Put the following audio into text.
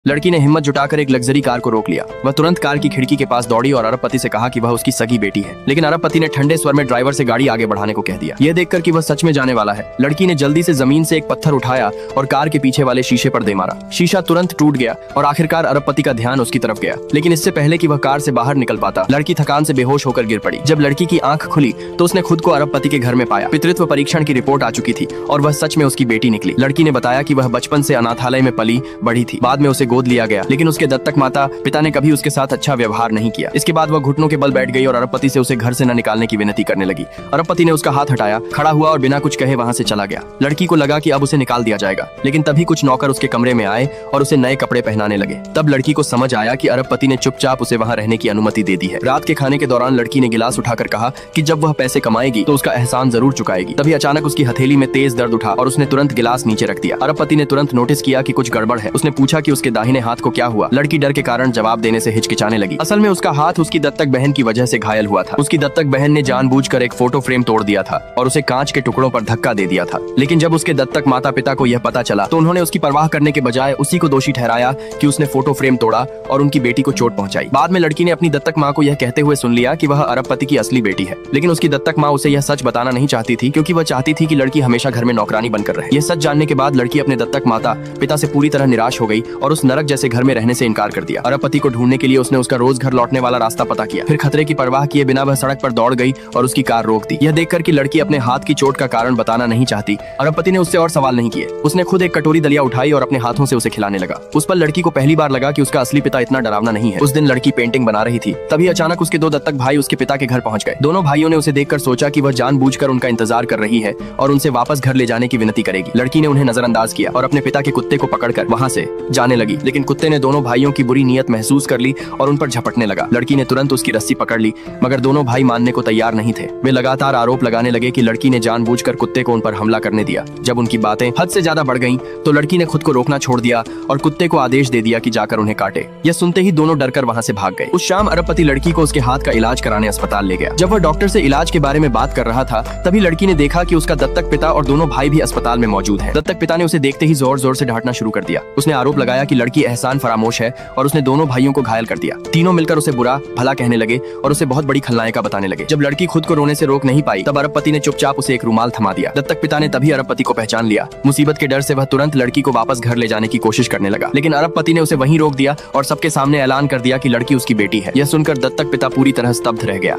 लड़की ने हिम्मत जुटाकर एक लग्जरी कार को रोक लिया। वह तुरंत कार की खिड़की के पास दौड़ी और अरबपति से कहा कि वह उसकी सगी बेटी है। लेकिन अरबपति ने ठंडे स्वर में ड्राइवर से गाड़ी आगे बढ़ाने को कह दिया। यह देखकर कि वह सच में जाने वाला है, लड़की ने जल्दी से जमीन से एक पत्थर उठाया और कार के पीछे वाले शीशे पर दे मारा। शीशा तुरंत टूट गया और आखिरकार अरबपति का ध्यान उसकी तरफ गया। लेकिन इससे पहले कि वह कार से बाहर निकल पाता, लड़की थकान से बेहोश होकर गिर पड़ी। जब लड़की की आंख खुली तो उसने खुद को अरबपति के घर में पाया। पितृत्व परीक्षण की रिपोर्ट आ चुकी थी और वह सच में उसकी बेटी निकली। लड़की ने बताया कि वह बचपन से अनाथालय में पली बढ़ी थी। बाद में उसे गोद लिया गया, लेकिन उसके दत्तक माता पिता ने कभी उसके साथ अच्छा व्यवहार नहीं किया। इसके बाद वह घुटनों के बल बैठ गई और अरबपति से उसे घर से न निकालने की विनती करने लगी। अरबपति ने उसका हाथ हटाया, खड़ा हुआ और बिना कुछ कहे वहां से चला गया। लड़की को लगा कि अब उसे निकाल दिया जाएगा, लेकिन तभी कुछ नौकर उसके कमरे में आए और उसे नए कपड़े पहनाने लगे। तब लड़की को समझ आया कि अरबपति ने चुपचाप उसे वहां रहने की अनुमति दे दी है। रात के खाने के दौरान लड़की ने गिलास उठाकर कहा कि जब वह पैसे कमाएगी तो उसका एहसान जरूर चुकाएगी। तभी अचानक उसकी हथेली में तेज दर्द उठा और उसने तुरंत गिलास नीचे रख दिया। अरबपति ने तुरंत नोटिस किया कि कुछ गड़बड़ है। उसने पूछा कि उसके दाहिने हाथ को क्या हुआ। लड़की डर के कारण जवाब देने से हिचकिचाने लगी। असल में उसका हाथ उसकी दत्तक बहन की वजह से घायल हुआ था। उसकी दत्तक बहन ने जानबूझकर एक फोटो फ्रेम तोड़ दिया था और उसे कांच के टुकड़ों पर धक्का दे दिया था। लेकिन जब उसके दत्तक माता पिता को यह पता चला तो उन्होंने उसकी परवाह करने के बजाय उसी को दोषी ठहराया कि उसने फोटो फ्रेम तोड़ा और उनकी बेटी को चोट पहुंचाई। बाद में लड़की ने अपनी दत्तक माँ को यह कहते हुए सुन लिया कि वह अरबपति की असली बेटी है। लेकिन उसकी दत्तक माँ उसे यह सच बताना नहीं चाहती थी, क्योंकि वह चाहती थी कि लड़की हमेशा घर में नौकरानी बनकर रहे। यह सच जानने के बाद लड़की अपने दत्तक माता पिता से पूरी तरह निराश हो गई और उस नरक जैसे घर में रहने से इनकार कर दिया। अरबपति को ढूंढने के लिए उसने उसका रोज घर लौटने वाला रास्ता पता किया। फिर खतरे की परवाह किए बिना वह सड़क पर दौड़ गई और उसकी कार रोक दी। यह देखकर कि लड़की अपने हाथ की चोट का कारण बताना नहीं चाहती, अरबपति ने उससे और सवाल नहीं किए। उसने खुद एक कटोरी दलिया उठाई और अपने हाथों से उसे खिलाने लगा। उस पर लड़की को पहली बार लगा कि उसका असली पिता इतना डरावना नहीं है। उस दिन लड़की पेंटिंग बना रही थी, तभी अचानक उसके दो दत्तक भाई उसके पिता के घर पहुंच गए। दोनों भाइयों ने उसे देखकर सोचा कि वह जानबूझकर उनका इंतजार कर रही है और उनसे वापस घर ले जाने की विनती करेगी। लड़की ने उन्हें नजरअंदाज किया और अपने पिता के कुत्ते को पकड़कर वहां से जाने लगी। लेकिन कुत्ते ने दोनों भाइयों की बुरी नीयत महसूस कर ली और उन पर झपटने लगा। लड़की ने तुरंत उसकी रस्सी पकड़ ली, मगर दोनों भाई मानने को तैयार नहीं थे। वे लगातार आरोप लगाने लगे कि लड़की ने जानबूझकर कुत्ते को उन पर हमला करने दिया। जब उनकी बातें हद से ज्यादा बढ़ गईं, तो लड़की ने खुद को रोकना छोड़ दिया और कुत्ते को आदेश दे दिया कि जाकर उन्हें काटे। यह सुनते ही दोनों डरकर वहां से भाग गए। उस शाम अरबपति लड़की को उसके हाथ का इलाज कराने अस्पताल ले गया। जब वह डॉक्टर से इलाज के बारे में बात कर रहा था, तभी लड़की ने देखा कि उसका दत्तक पिता और दोनों भाई भी अस्पताल में मौजूद हैं। दत्तक पिता ने उसे देखते ही जोर जोर से डांटना शुरू कर दिया। उसने आरोप लगाया कि लड़की एहसान फरामोश है और उसने दोनों भाइयों को घायल कर दिया। तीनों मिलकर उसे बुरा भला कहने लगे और उसे बहुत बड़ी खलनायिका बताने लगे। जब लड़की खुद को रोने से रोक नहीं पाई, तब अरबपति ने चुपचाप उसे एक रुमाल थमा दिया। दत्तक पिता ने तभी अरबपति को पहचान लिया। मुसीबत के डर से वह तुरंत लड़की को वापस घर ले जाने की कोशिश करने लगा, लेकिन अरबपति ने उसे वहीं रोक दिया और सबके सामने ऐलान कर दिया कि लड़की उसकी बेटी है। यह सुनकर दत्तक पिता पूरी तरह स्तब्ध रह गया।